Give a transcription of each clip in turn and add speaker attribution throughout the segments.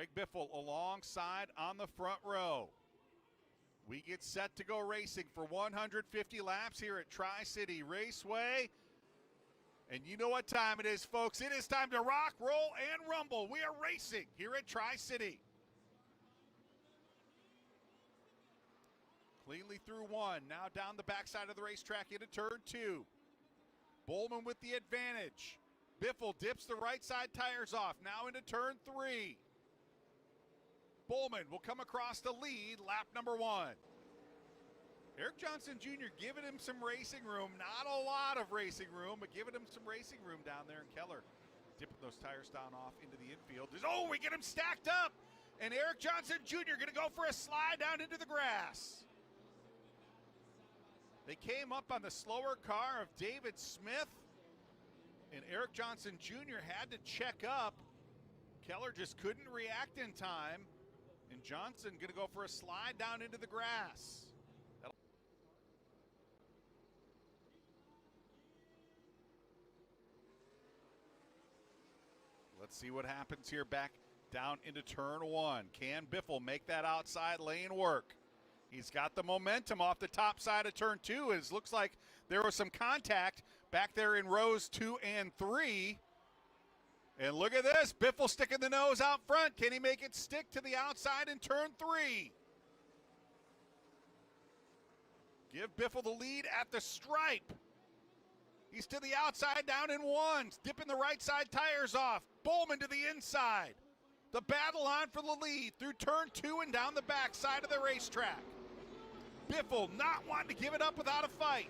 Speaker 1: Greg Biffle alongside on the front row. We get set to go racing for 150 laps here at Tri-City Raceway. And you know what time it is, folks. It is time to rock, roll, and rumble. We are racing here at Tri-City. Cleanly through one, now down the backside of the racetrack into turn two. Bowman with the advantage. Biffle dips the right side tires off, now into turn three. Bowman will come across the lead, lap number one. Eric Johnson Jr. giving him some racing room. Not a lot of racing room, but giving him some racing room down there. And Keller dipping those tires down off into the infield. Oh, we get him stacked up. And Eric Johnson Jr. going to go for a slide down into the grass. They came up on the slower car of David Smith. And Eric Johnson Jr. had to check up. Keller just couldn't react in time. And Johnson going to go for a slide down into the grass. Let's see what happens here back down into turn one. Can Biffle make that outside lane work? He's got the momentum off the top side of turn two. It looks like there was some contact back there in rows 2 and 3. And look at this, Biffle sticking the nose out front. Can he make it stick to the outside in turn 3? Give Biffle the lead at the stripe. He's to the outside down in one, dipping the right side tires off. Bowman to the inside. The battle on for the lead through turn 2 and down the back side of the racetrack. Biffle not wanting to give it up without a fight.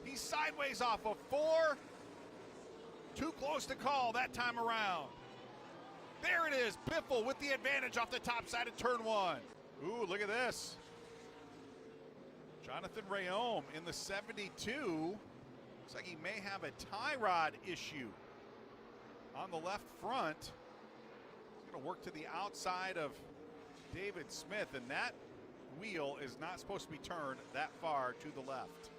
Speaker 1: He's sideways off of 4. Too close to call that time around. There it is, Biffle with the advantage off the top side of turn 1. Ooh, look at this. Jonathan Rayome in the 72. Looks like he may have a tie rod issue on the left front. He's going to work to the outside of David Smith, and that wheel is not supposed to be turned that far to the left.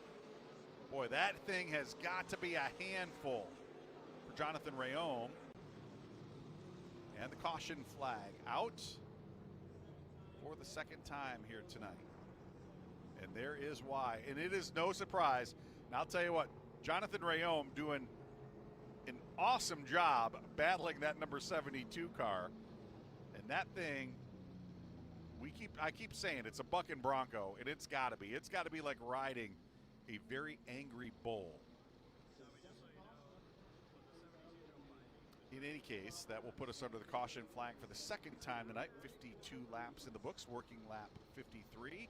Speaker 1: Boy, that thing has got to be a handful for Jonathan Rayome. And the caution flag out for the second time here tonight. And there is why. And it is no surprise. And I'll tell you what, Jonathan Rayome doing an awesome job battling that number 72 car. And that thing, I keep saying it's a bucking bronco, and it's got to be. It's got to be like riding a very angry bull. In any case, that will put us under the caution flag for the second time tonight. 52 laps in the books, working lap 53.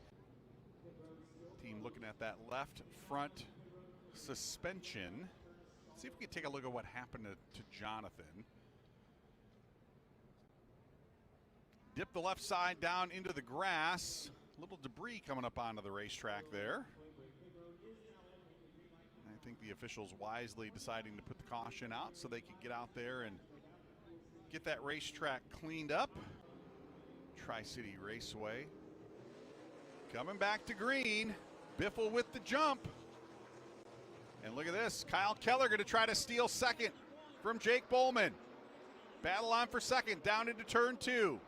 Speaker 1: Team looking at that left front suspension. Let's see if we can take a look at what happened to Jonathan. Dip the left side down into the grass. A little debris coming up onto the racetrack there. I think the officials wisely deciding to put the caution out so they could get out there and get that racetrack cleaned up. Tri-City Raceway coming back to green. Biffle with the jump. And look at this, Kyle Keller going to try to steal second from Jake Bowman. Battle on for second, down into turn 2.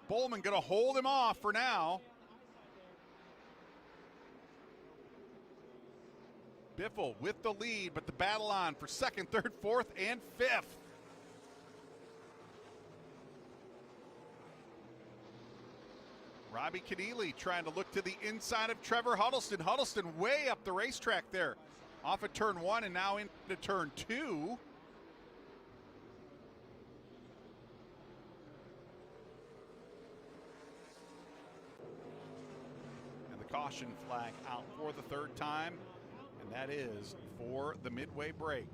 Speaker 1: Bowman going to hold him off for now. Biffle with the lead, but the battle on for second, third, fourth, and fifth. Robbie Keneally trying to look to the inside of Trevor Huddleston. Huddleston way up the racetrack there. Off of turn 1 and now into turn 2. And the caution flag out for the third time. And that is for the midway break.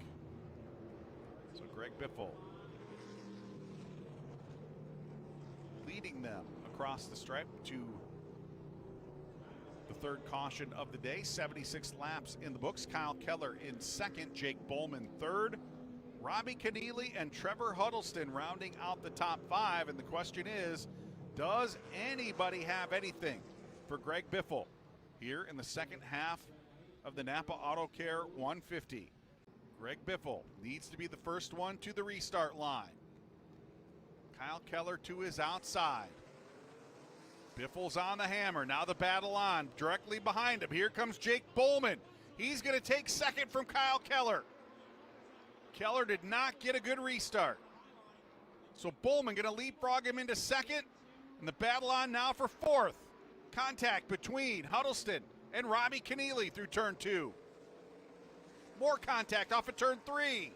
Speaker 1: So Greg Biffle leading them across the stripe to the third caution of the day. 76 laps in the books. Kyle Keller in second. Jake Bowman third. Robbie Keneally and Trevor Huddleston rounding out the top 5. And the question is, does anybody have anything for Greg Biffle here in the second half of the Napa Auto Care 150? Greg Biffle needs to be the first one to the restart line. Kyle Keller to his outside. Biffle's on the hammer. Now the battle on. Directly behind him. Here comes Jake Bowman. He's going to take second from Kyle Keller. Keller did not get a good restart. So Bowman going to leapfrog him into second. And the battle on now for fourth. Contact between Huddleston and Robbie Keneally through turn 2. More contact off of turn 3.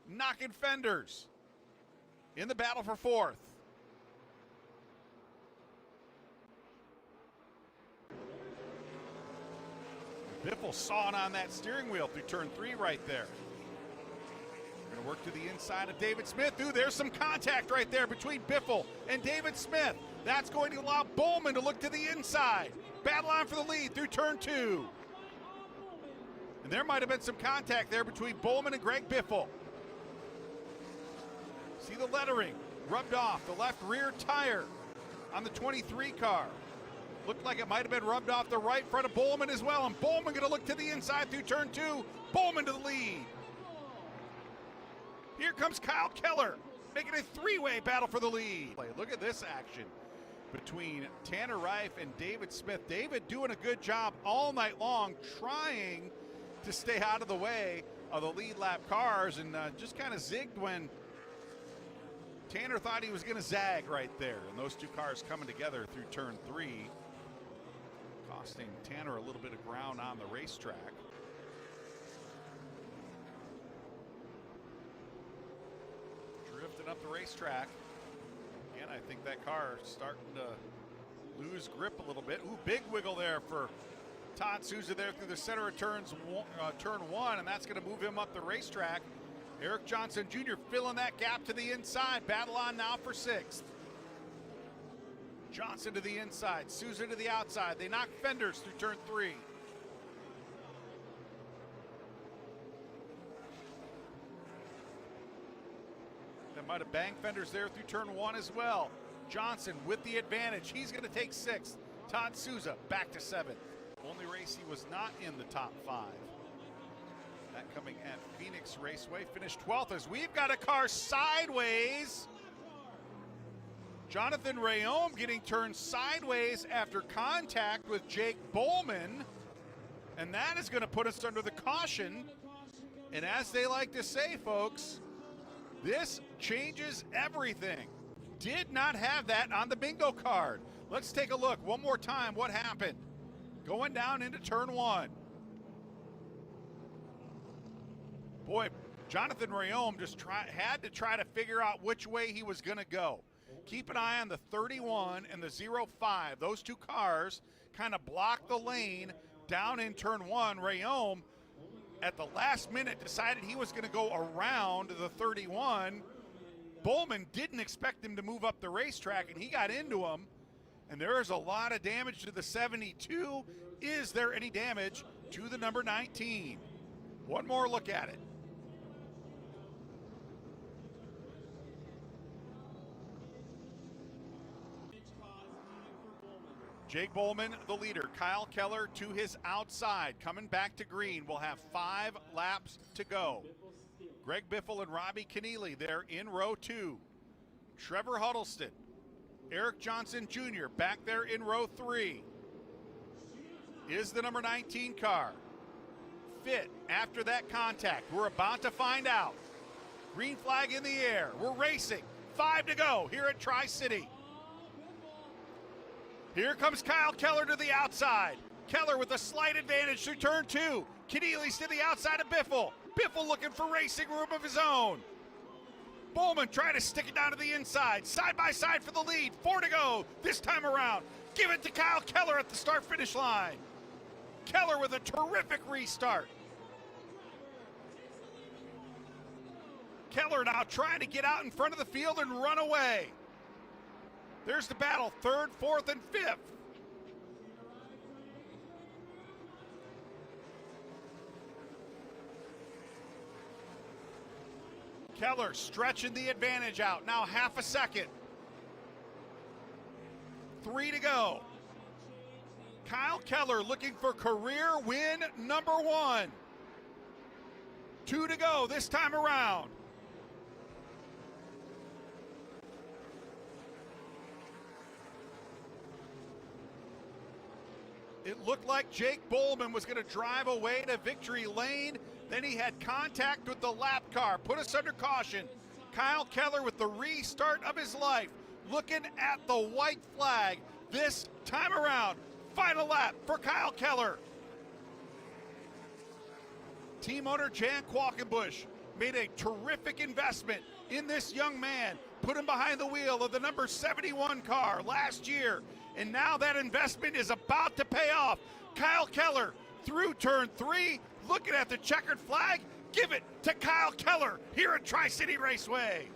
Speaker 1: Knocking fenders. In the battle for fourth. Biffle sawing on that steering wheel through turn 3 right there. Going to work to the inside of David Smith. Ooh, there's some contact right there between Biffle and David Smith. That's going to allow Bowman to look to the inside. Battle on for the lead through turn 2. And there might have been some contact there between Bowman and Greg Biffle. See the lettering rubbed off the left rear tire on the 23 car. Looked like it might have been rubbed off the right front of Bowman as well. And Bowman going to look to the inside through turn 2. Bowman to the lead. Here comes Kyle Keller, making a three-way battle for the lead. Look at this action between Tanner Reif and David Smith. David doing a good job all night long, trying to stay out of the way of the lead lap cars, and just kind of zigged when Tanner thought he was going to zag right there. And those two cars coming together through turn 3, costing Tanner a little bit of ground on the racetrack. Drifting up the racetrack. Again, I think that car starting to lose grip a little bit. Ooh, big wiggle there for Todd Souza there through the center of turn 1, and that's going to move him up the racetrack. Eric Johnson Jr. filling that gap to the inside. Battle on now for 6th. Johnson to the inside, Souza to the outside. They knock fenders through turn 3. That might have banged fenders there through turn 1 as well. Johnson with the advantage. He's going to take 6th. Todd Souza back to 7th. Only race he was not in the top 5. That coming at Phoenix Raceway. Finished 12th as we've got a car sideways. Jonathan Rayom getting turned sideways after contact with Jake Bowman. And that is going to put us under the caution. And as they like to say, folks, this changes everything. Did not have that on the bingo card. Let's take a look one more time what happened. Going down into turn 1. Boy, Jonathan Rayom just had to try to figure out which way he was going to go. Keep an eye on the 31 and the 05. Those two cars kind of blocked the lane down in turn 1. Rayom, at the last minute, decided he was going to go around the 31. Bowman didn't expect him to move up the racetrack, and he got into him. And there is a lot of damage to the 72. Is there any damage to the number 19? One more look at it. Jake Bowman, the leader. Kyle Keller to his outside. Coming back to green. We'll have 5 laps to go. Greg Biffle and Robbie Keneally there in row 2. Trevor Huddleston. Eric Johnson Jr. back there in row 3. Is the number 19 car fit after that contact? We're about to find out. Green flag in the air. We're racing. 5 to go here at Tri-City. Here comes Kyle Keller to the outside. Keller with a slight advantage through turn 2. Keneally's to the outside of Biffle. Biffle looking for racing room of his own. Bowman trying to stick it down to the inside. Side by side for the lead. 4 to go this time around. Give it to Kyle Keller at the start-finish line. Keller with a terrific restart. Keller now trying to get out in front of the field and run away. There's the battle, 3rd, 4th, and 5th. Keller stretching the advantage out, now half a second. 3 to go. Kyle Keller looking for career win number 1. 2 to go this time around. It looked like Jake Bowman was going to drive away to victory lane. Then he had contact with the lap car, put us under caution. Kyle Keller with the restart of his life, looking at the white flag this time around. Final lap for Kyle Keller. Team owner Jan Qualkenbush made a terrific investment in this young man, put him behind the wheel of the number 71 car last year, and now that investment is about to pay off. Kyle Keller through turn 3, looking at the checkered flag. Give it to Kyle Keller here at Tri-City Raceway.